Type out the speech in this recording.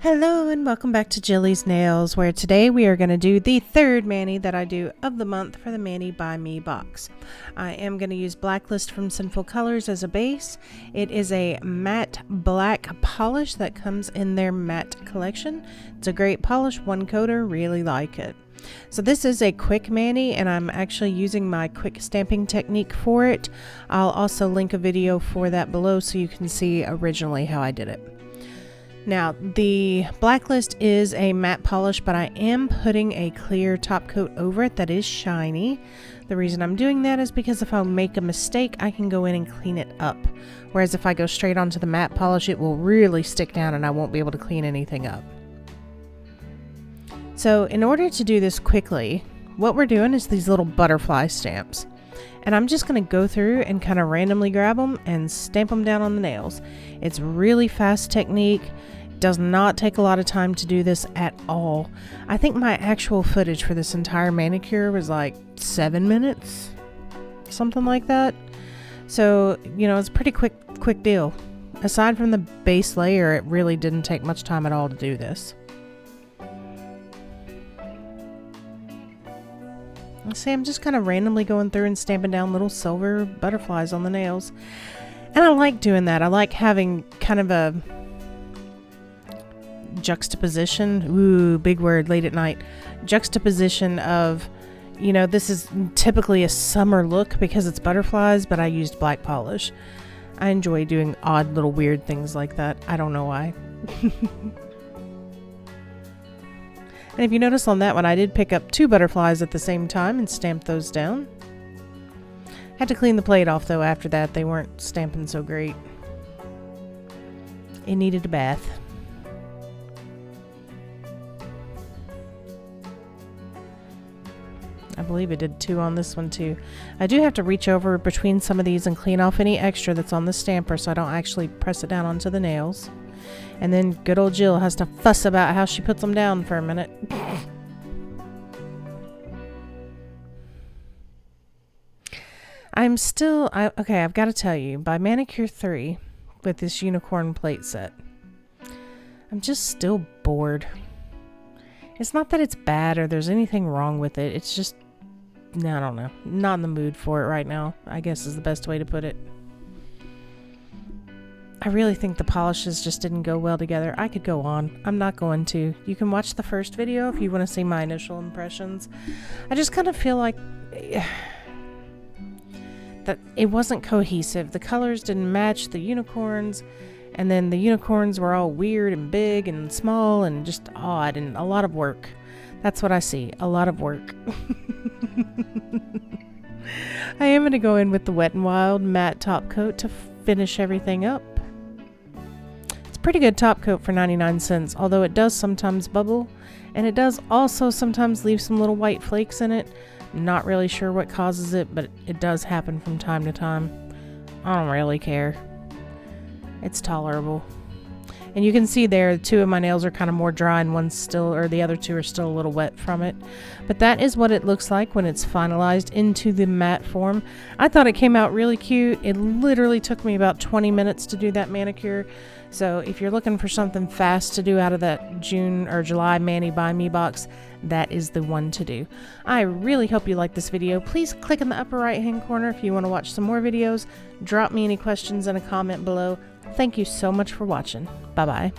Hello and welcome back to Jillies Nails, where today we are going to do the third mani that I do of the month for the Mani by Me box. I am going to use Blacklist from Sinful Colors as a base. It is a matte black polish that comes in their matte collection. It's a great polish, one coater, really like it. So this is a quick mani and I'm actually using my quick stamping technique for it. I'll also link a video for that below so you can see originally how I did it. Now, the Blacklist is a matte polish, but I am putting a clear top coat over it that is shiny. The reason I'm doing that is because if I make a mistake, I can go in and clean it up. Whereas if I go straight onto the matte polish, it will really stick down and I won't be able to clean anything up. So in order to do this quickly, what we're doing is these little butterfly stamps. And I'm just going to go through and kind of randomly grab them and stamp them down on the nails. It's really fast technique. Does not take a lot of time to do this at all. I think my actual footage for this entire manicure was like 7 minutes, something like that. So, you know, it's a pretty quick deal. Aside from the base layer, it really didn't take much time at all to do this. See, I'm just kind of randomly going through and stamping down little silver butterflies on the nails. And I like doing that. I like having kind of a juxtaposition. Ooh, big word late at night. Juxtaposition of, you know, this is typically a summer look because it's butterflies, but I used black polish. I enjoy doing odd little weird things like that. I don't know why. And if you notice on that one, I did pick up 2 butterflies at the same time and stamp those down. Had to clean the plate off though after that. They weren't stamping so great. It needed a bath. I believe it did 2 on this one too. I do have to reach over between some of these and clean off any extra that's on the stamper so I don't actually press it down onto the nails. And then good old Jill has to fuss about how she puts them down for a minute. Okay, I've got to tell you, by Manicure 3 with this unicorn plate set, I'm just still bored. It's not that it's bad or there's anything wrong with it. It's just, I don't know, not in the mood for it right now, I guess is the best way to put it. I really think the polishes just didn't go well together. I could go on. I'm not going to. You can watch the first video if you want to see my initial impressions. I just kind of feel like that it wasn't cohesive. The colors didn't match the unicorns, and then the unicorns were all weird and big and small and just odd and a lot of work. That's what I see. A lot of work. I am going to go in with the Wet n Wild matte top coat to finish everything up. Pretty good top coat for 99 cents, although it does sometimes bubble, and it does also sometimes leave some little white flakes in it. Not really sure what causes it, but it does happen from time to time. I don't really care. It's tolerable. And you can see there 2 of my nails are kind of more dry and one's still, or the other 2 are still a little wet from it. But that is what it looks like when it's finalized into the matte form. I thought it came out really cute. It literally took me about 20 minutes to do that manicure. So if you're looking for something fast to do out of that June or July Mani by Me box, that is the one to do. I really hope you like this video. Please click in the upper right hand corner if you want to watch some more videos. Drop me any questions in a comment below. Thank you so much for watching. Bye bye.